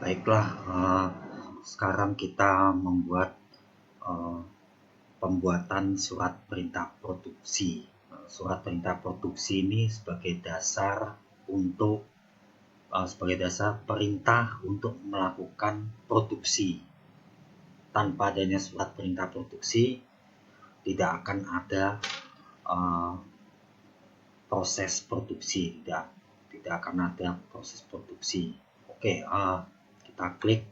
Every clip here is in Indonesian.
Baiklah, sekarang kita membuat pembuatan surat perintah produksi. Surat perintah produksi ini sebagai dasar perintah untuk melakukan produksi. Tanpa adanya surat perintah produksi, tidak akan ada proses produksi, tidak akan ada proses produksi. Oke, kita klik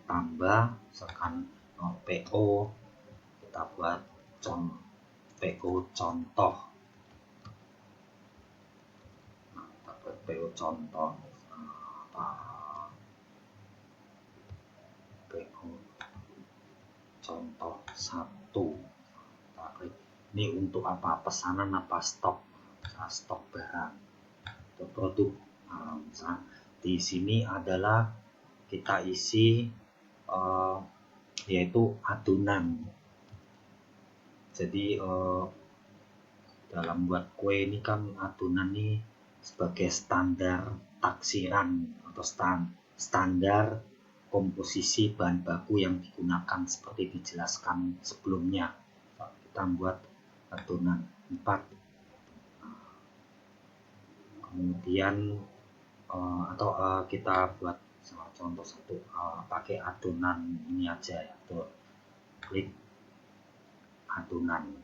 tambah, misalkan PO, kita buat PO contoh. PO contoh PO contoh 1. Kita klik. Ini untuk apa? Pesanan apa stok? Stok barang atau produk. Misalnya di sini adalah kita isi yaitu adonan. Jadi dalam buat kue ini kan adonan ini sebagai standar taksiran atau standar komposisi bahan baku yang digunakan seperti dijelaskan sebelumnya. Kita buat adonan 4. Kemudian kita buat contoh 1, pakai adonan ini aja ya. Tuh, klik adonan.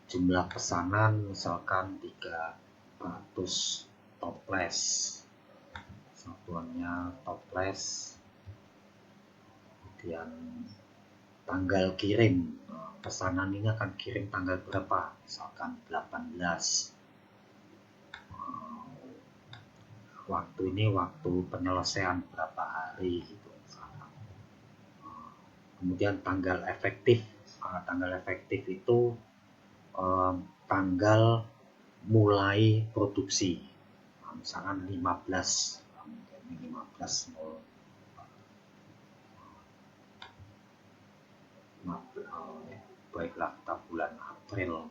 Jumlah pesanan misalkan 300 toples. Satuannya toples. Kemudian tanggal kirim. Pesanan ini akan kirim tanggal berapa? Misalkan 18. Waktu penyelesaian berapa hari gitu misalkan. Kemudian tanggal efektif. Tanggal efektif itu tanggal mulai produksi. Misalkan 15. Baiklah, kita bulan April.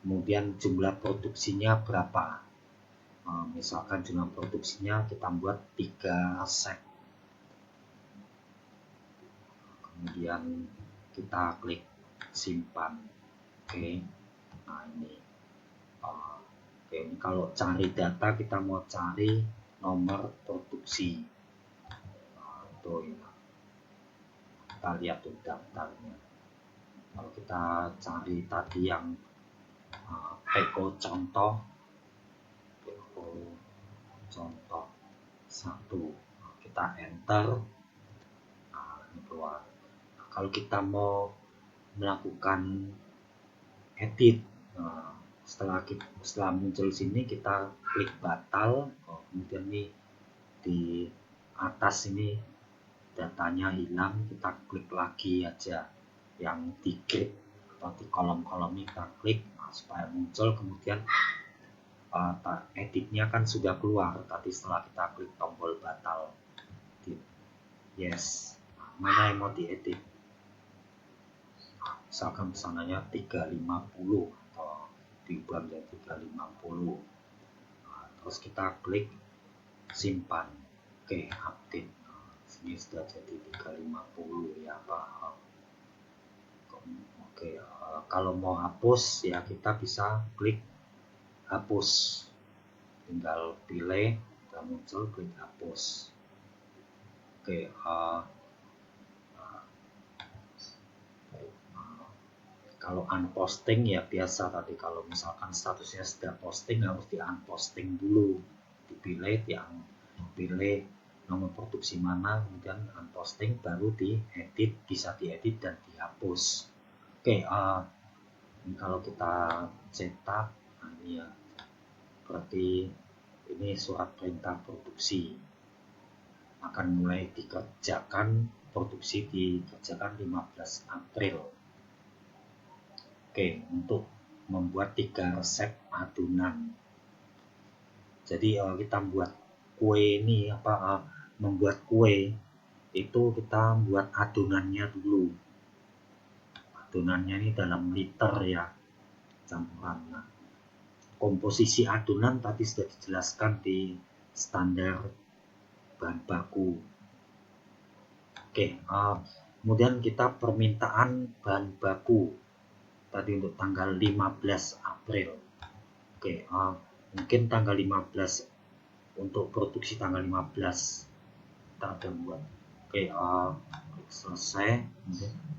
Kemudian jumlah produksinya berapa? Misalkan jumlah produksinya kita buat 3 set. Kemudian kita klik simpan. Oke. Nah ini. Ini kalau cari data kita mau cari nomor produksi. Itu ya. Kita lihat tuh daftarnya. Kalau kita cari tadi yang PO contoh 1, kita enter. Ini keluar. Kalau kita mau melakukan edit, setelah muncul sini kita klik batal. Kemudian nih di atas ini datanya hilang, kita klik lagi aja yang di grid atau di kolom-kolom ini kita klik supaya muncul. Kemudian editnya kan sudah keluar tadi setelah kita klik tombol batal. Yes, mana yang mau diedit? Misalkan pesanannya 350 atau diubah menjadi 350. Terus kita klik simpan. Oke, update. Sini sudah jadi 350 ya Pak. Oke, kalau mau hapus ya kita bisa klik hapus. Tinggal pilih, sudah muncul, klik hapus. Oke, kalau unposting ya biasa tadi, kalau misalkan statusnya sudah posting harus di unposting dulu. Pilih nomor produksi mana, kemudian unposting, baru diedit, bisa diedit dan dihapus. Oke, ini kalau kita cetak, ini ya, berarti ini surat perintah produksi akan mulai dikerjakan. Produksi dikerjakan 15 April. Oke, untuk membuat 3 resep adonan. Jadi kita membuat kue ini membuat kue itu kita buat adonannya dulu. Adonannya ini dalam liter ya, campuran. Komposisi adonan tadi sudah dijelaskan di standar bahan baku. Oke, kemudian kita permintaan bahan baku tadi untuk tanggal 15 April. Oke, mungkin tanggal 15 untuk produksi tanggal 15 kita ada buat. Oke, selesai.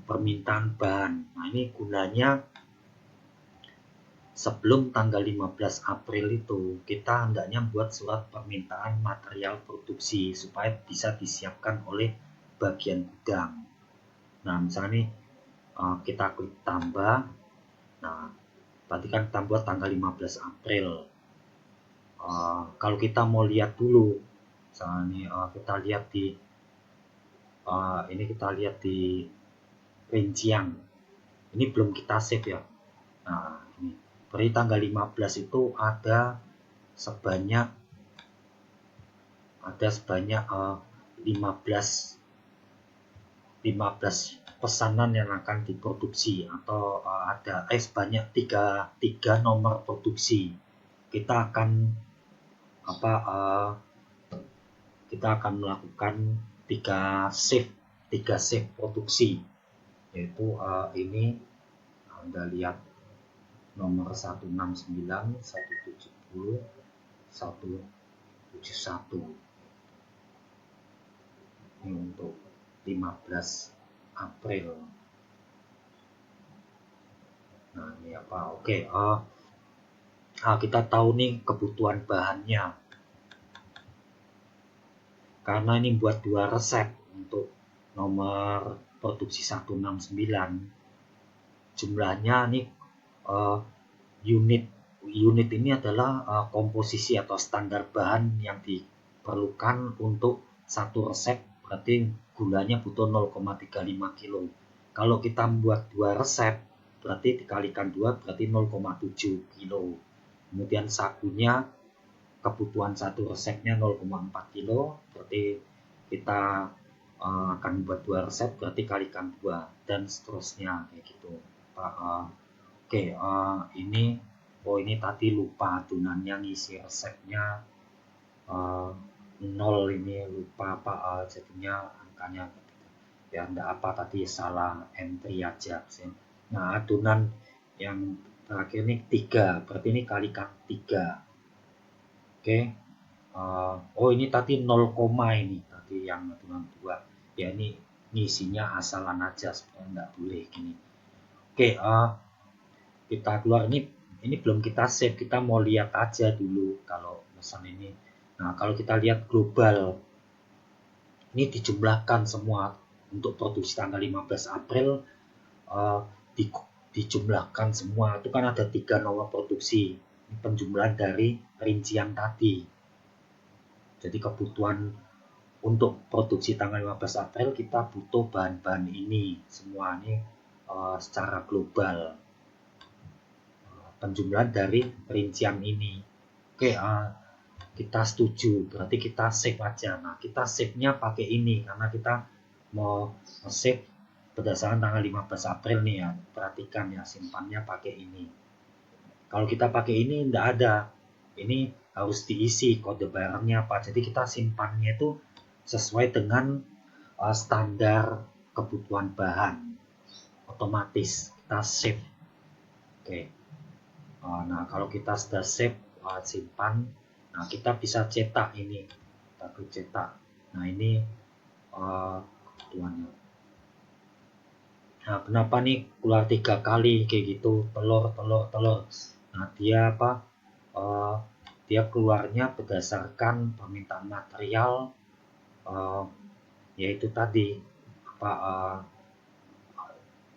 Permintaan bahan. Nah, ini gunanya sebelum tanggal 15 April itu kita hendaknya buat surat permintaan material produksi supaya bisa disiapkan oleh bagian gudang. Nah, misalnya nih kita klik tambah. Nah, berarti kan kita buat tanggal 15 April. Kalau kita mau lihat dulu, misalnya nih, kita lihat di ini kita lihat di rincian. Ini belum kita save ya. Nah, ini berarti tanggal 15 itu ada sebanyak 15 pesanan yang akan diproduksi, atau ada sebanyak 3 nomor produksi. Kita akan melakukan 3 shift produksi, yaitu ini Anda lihat nomor 169, 170, 171. Ini untuk 15 April. Nah, ini apa? Oke, kita tahu nih kebutuhan bahannya. Karena ini buat 2 resep untuk nomor produksi 169. Jumlahnya nih unit ini adalah komposisi atau standar bahan yang diperlukan untuk satu resep, berarti gulanya butuh 0,35 kilo. Kalau kita membuat 2 resep, berarti dikalikan 2 berarti 0,7 kilo. Kemudian sagunya kebutuhan satu resepnya 0,4 kilo, berarti kita akan membuat 2 resep, berarti kalikan 2, dan seterusnya kayak gitu. Oke, ini tadi lupa adonannya, ngisi resepnya 0, ini lupa jadinya angkanya ya enggak apa, tadi salah entry aja. Nah, adonan yang terakhir ini 3, berarti ini kalikan 3. Oke. Ini tadi 0, ini tadi yang adonan 2. Ya, ini ngisinya asalan aja, sebenarnya enggak boleh gini. Oke, kita keluar. Ini belum kita save, kita mau lihat aja dulu kalau pesan ini. Nah, kalau kita lihat global, ini dijumlahkan semua untuk produksi tanggal 15 April, dijumlahkan semua. Itu kan ada 3 nomor produksi. Ini penjumlahan dari rincian tadi. Jadi kebutuhan untuk produksi tanggal 15 April kita butuh bahan-bahan ini semua, ini secara global. Penjumlahan dari rincian ini. Oke, kita setuju, berarti kita save aja. Nah, kita save-nya pakai ini karena kita mau save berdasarkan tanggal 15 April nih ya. Perhatikan ya, simpannya pakai ini. Kalau kita pakai ini enggak ada. Ini harus diisi kode barangnya apa. Jadi kita simpannya itu sesuai dengan standar kebutuhan bahan. Otomatis kita save. Oke. Nah, kalau kita sudah save, simpan, nah kita bisa cetak ini. Kita klik cetak. Nah, ini kebutuhannya. Nah, kenapa nih keluar 3 kali kayak gitu, telur. Nah, dia dia keluarnya berdasarkan permintaan material, yaitu tadi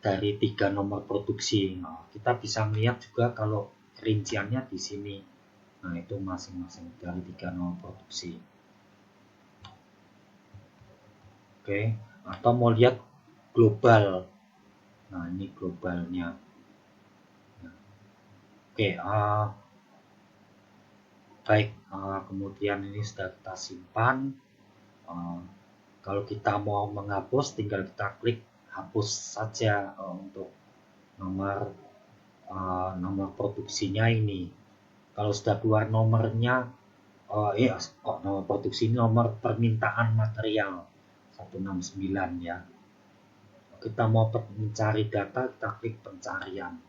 dari 3 nomor produksi. Nah, kita bisa melihat juga kalau rinciannya di sini. Nah, itu masing-masing dari 3 nomor produksi. Oke, atau mau lihat global. Nah, ini globalnya. Oke, baik, kemudian ini sudah kita simpan. Kalau kita mau menghapus, tinggal kita klik hapus saja untuk nomor produksinya ini. Kalau sudah keluar nomornya, nomor produksi ini nomor permintaan material 169 ya. Kita mau mencari data, kita klik pencarian.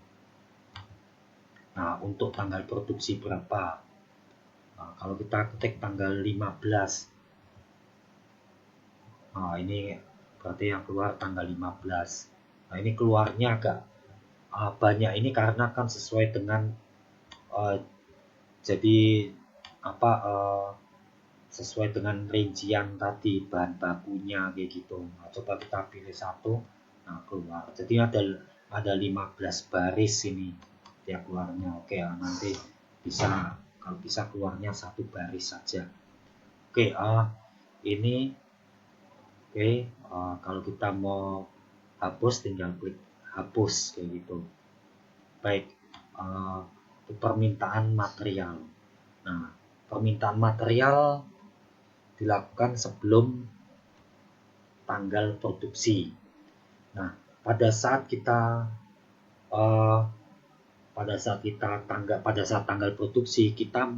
Nah, untuk tanggal produksi berapa? Nah, kalau kita ketik tanggal 15, nah ini berarti yang keluar tanggal 15. Nah, ini keluarnya agak banyak ini karena kan sesuai dengan jadi apa sesuai dengan rincian tadi bahan bakunya kayak gitu. Nah, coba kita pilih satu, nah keluar. Jadi ada 15 baris ini dia keluarnya. Oke, nanti bisa kalau bisa keluarnya satu baris saja. Oke, ini oke, kalau kita mau hapus tinggal klik hapus kayak gitu. Baik, permintaan material. Nah, permintaan material dilakukan sebelum tanggal produksi. Nah, pada saat tanggal produksi kita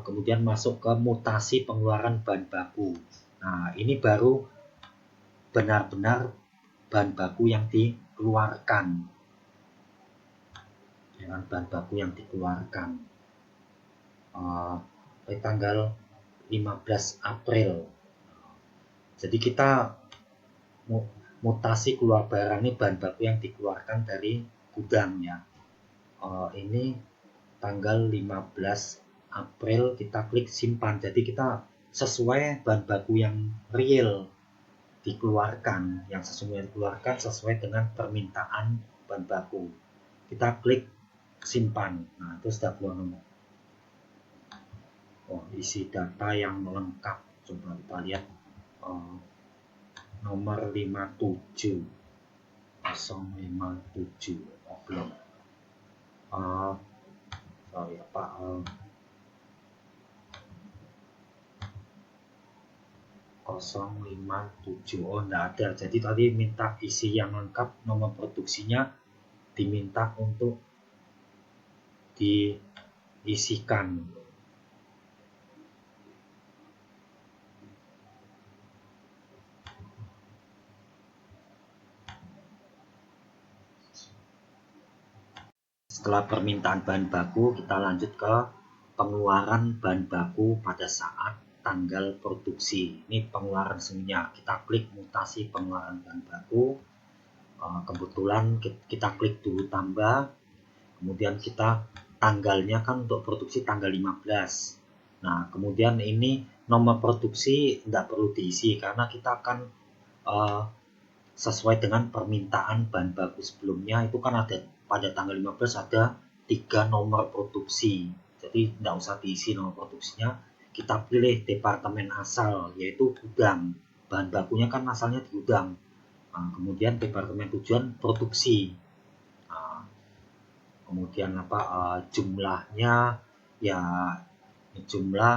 kemudian masuk ke mutasi pengeluaran bahan baku. Nah, ini baru benar-benar bahan baku yang dikeluarkan. Dengan bahan baku yang dikeluarkan. Pada tanggal 15 April. Jadi kita mutasi keluar barang ini bahan baku yang dikeluarkan dari gudang ya. Ini tanggal 15 April kita klik simpan. Jadi kita sesuai bahan baku yang real dikeluarkan, yang sesungguhnya dikeluarkan sesuai dengan permintaan bahan baku. Kita klik simpan. Nah, itu sudah keluar nomor. Isi data yang lengkap. Coba kita lihat nomor 57 057 belum. Sorry Pak. 057 enggak ada. Jadi tadi minta isi yang lengkap, nomor produksinya diminta untuk diisikan. Setelah permintaan bahan baku, kita lanjut ke pengeluaran bahan baku pada saat tanggal produksi. Ini pengeluaran semuanya. Kita klik mutasi pengeluaran bahan baku. Kebetulan kita klik dulu tambah. Kemudian kita tanggalnya kan untuk produksi tanggal 15. Nah, kemudian ini nomor produksi tidak perlu diisi karena kita akan sesuai dengan permintaan bahan baku sebelumnya. Itu kan ada pada tanggal 15 ada 3 nomor produksi. Jadi tidak usah diisi nomor produksinya. Kita pilih departemen asal yaitu gudang. Bahan bakunya kan asalnya di gudang. Kemudian departemen tujuan produksi. Kemudian jumlahnya ya jumlah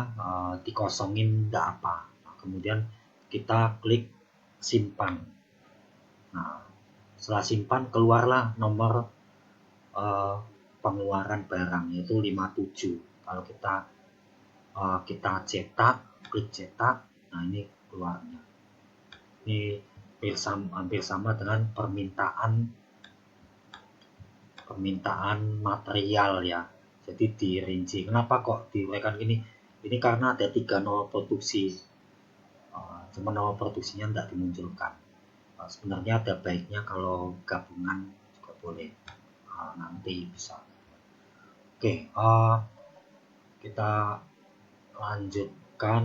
dikosongin enggak apa. Kemudian kita klik simpan. Nah, setelah simpan keluarlah nomor pengeluaran barang yaitu 57. Kalau kita cetak, klik cetak, nah ini keluarnya. Ini hampir sama dengan permintaan material ya. Jadi dirinci. Kenapa kok diuraikan gini? Ini karena ada 3 nomor produksi. Cuma nomor produksinya tidak dimunculkan. Sebenarnya ada baiknya kalau gabungan juga boleh. Nanti bisa. Oke, kita lanjutkan.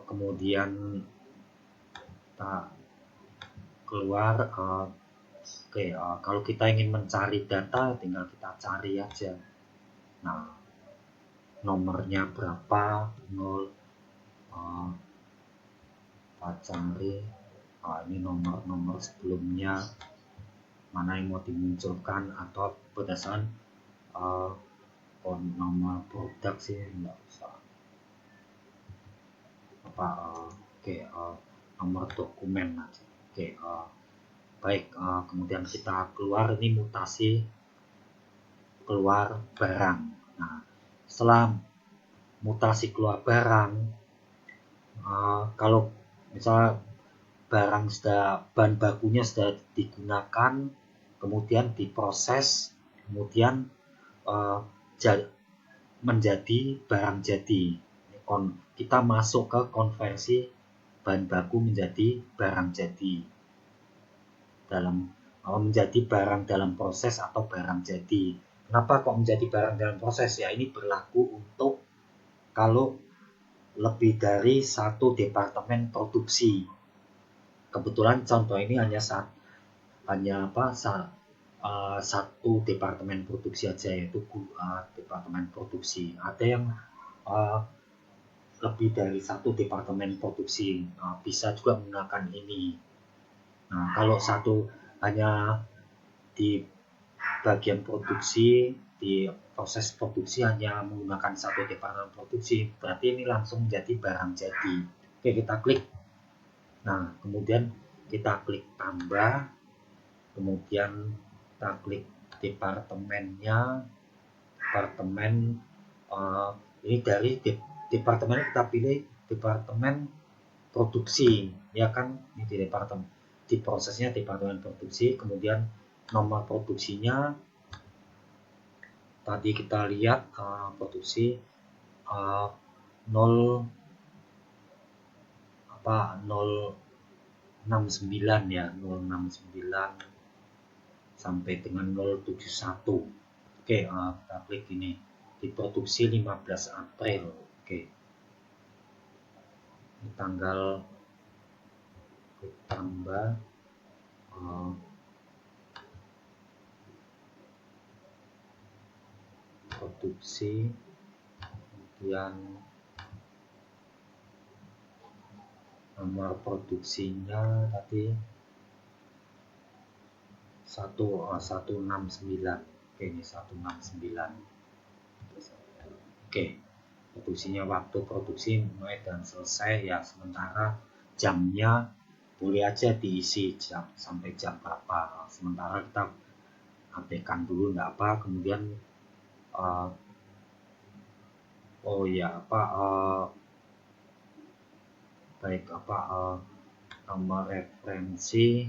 Kemudian kita keluar. Kalau kita ingin mencari data, tinggal kita cari aja. Nah, nomornya berapa? 0. Kita cari. Ini nomor sebelumnya. Mana yang mau dimunculkan atau berdasarkan nomor produk sih nggak usah. Nomor dokumen aja. Baik, kemudian kita keluar ini mutasi keluar barang. Nah, setelah mutasi keluar barang. Kalau misalnya bahan bakunya sudah digunakan, kemudian diproses, kemudian menjadi barang jadi. Kita masuk ke konversi bahan baku menjadi barang jadi, menjadi barang dalam proses atau barang jadi. Kenapa kok menjadi barang dalam proses? Ya, ini berlaku untuk kalau lebih dari satu departemen produksi. Kebetulan contoh ini hanya satu departemen produksi aja, yaitu departemen produksi. Ada yang lebih dari satu departemen produksi, bisa juga menggunakan ini. Nah, kalau satu hanya di bagian produksi, di proses produksi hanya menggunakan satu departemen produksi, berarti ini langsung menjadi barang jadi. Oke, kita klik. Nah, kemudian kita klik tambah, kemudian kita klik departemennya, ini dari departemen kita pilih departemen produksi, ya kan? Ini di departemen, di prosesnya departemen produksi, kemudian nomor produksinya tadi kita lihat produksi 069 ya, 069 sampai dengan 071. Oke, kita klik ini, diproduksi 15 April. Oke, ini tanggal, klik tambah, produksi, kemudian nomor produksinya tadi 169. Oke, ini 169. Oke, produksinya, waktu produksi mulai dan selesai ya, sementara jamnya boleh aja diisi sampai jam berapa. Sementara kita abaikan dulu, enggak apa. Kemudian nomor referensi.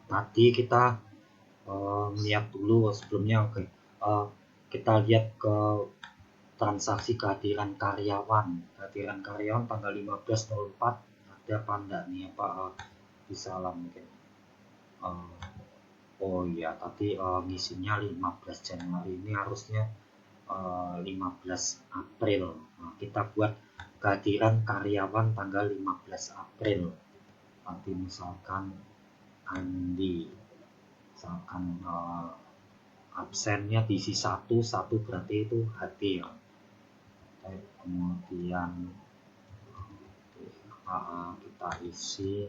Tadi kita lihat dulu sebelumnya. Oke, kita lihat ke transaksi kehadiran karyawan. Kehadiran karyawan tanggal 15.04 ada apa enggak nih, bisa lah mungkin. Tadi ngisinya 15 Januari, ini harusnya 15 April. Nah, kita buat kehadiran karyawan tanggal 15 April. Nanti misalkan Andi, misalkan absennya diisi satu berarti itu hadir. Kemudian kita isi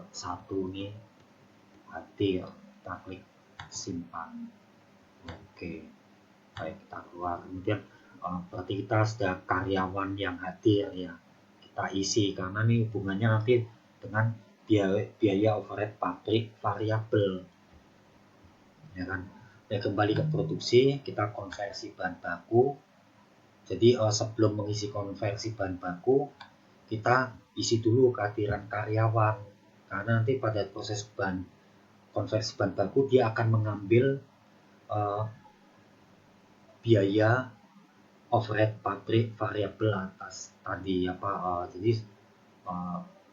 satu nih hadir, kita klik simpan. Oke, baik, kita keluar. Kemudian berarti kita sudah karyawan yang hadir ya, kita isi karena ini hubungannya nanti dengan biaya overhead pabrik variabel, ya kan. Ya, kembali ke produksi, kita konversi bahan baku. Jadi sebelum mengisi konversi bahan baku, kita isi dulu kehadiran karyawan, karena nanti pada proses konversi bahan baku dia akan mengambil biaya overhead pabrik variabel atas tadi jadi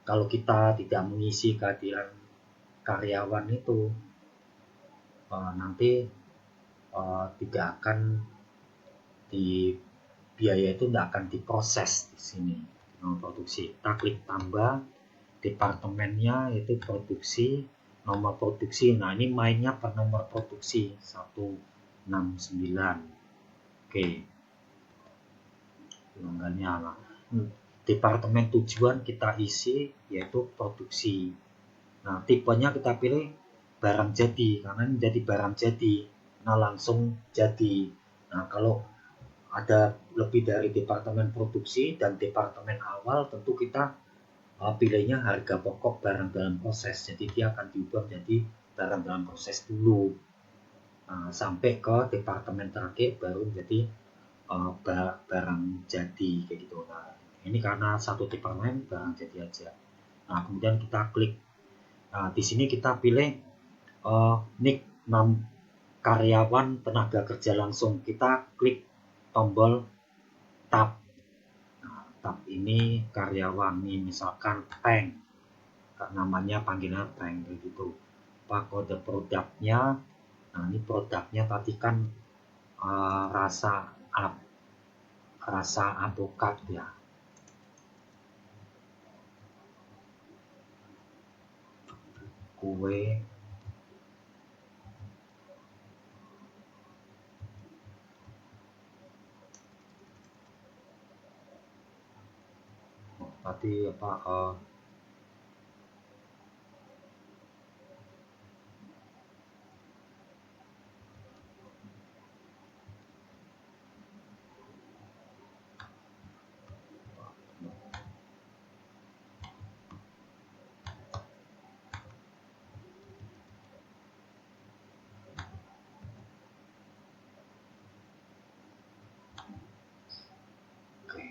kalau kita tidak mengisi kehadiran karyawan itu nanti tidak akan biaya itu tidak akan diproses di sini. Produksi, kita klik tambah, departemennya itu produksi, nomor produksi. Nah, ini mainnya per nomor produksi 169. Oke, pelanggannya lah. Departemen tujuan kita isi yaitu produksi. Nah, tipenya kita pilih barang jadi karena ini jadi barang jadi. Nah, langsung jadi. Nah, kalau ada lebih dari departemen produksi dan departemen awal, tentu kita pilihnya harga pokok barang dalam proses. Jadi dia akan diubah menjadi barang dalam proses dulu. Sampai ke departemen terakhir baru menjadi barang jadi kayak gitu. Nah, ini karena satu departemen barang jadi aja. Nah, kemudian kita klik. Nah, di sini kita pilih nick karyawan tenaga kerja langsung. Kita klik tombol tab. Nah, tab ini karyawan nih, misalkan Peng, namanya panggilan Peng kayak gitu. Apa kode produknya? Nah, ini produknya tadi kan rasa alpukat ya. Kue tadi apa oke,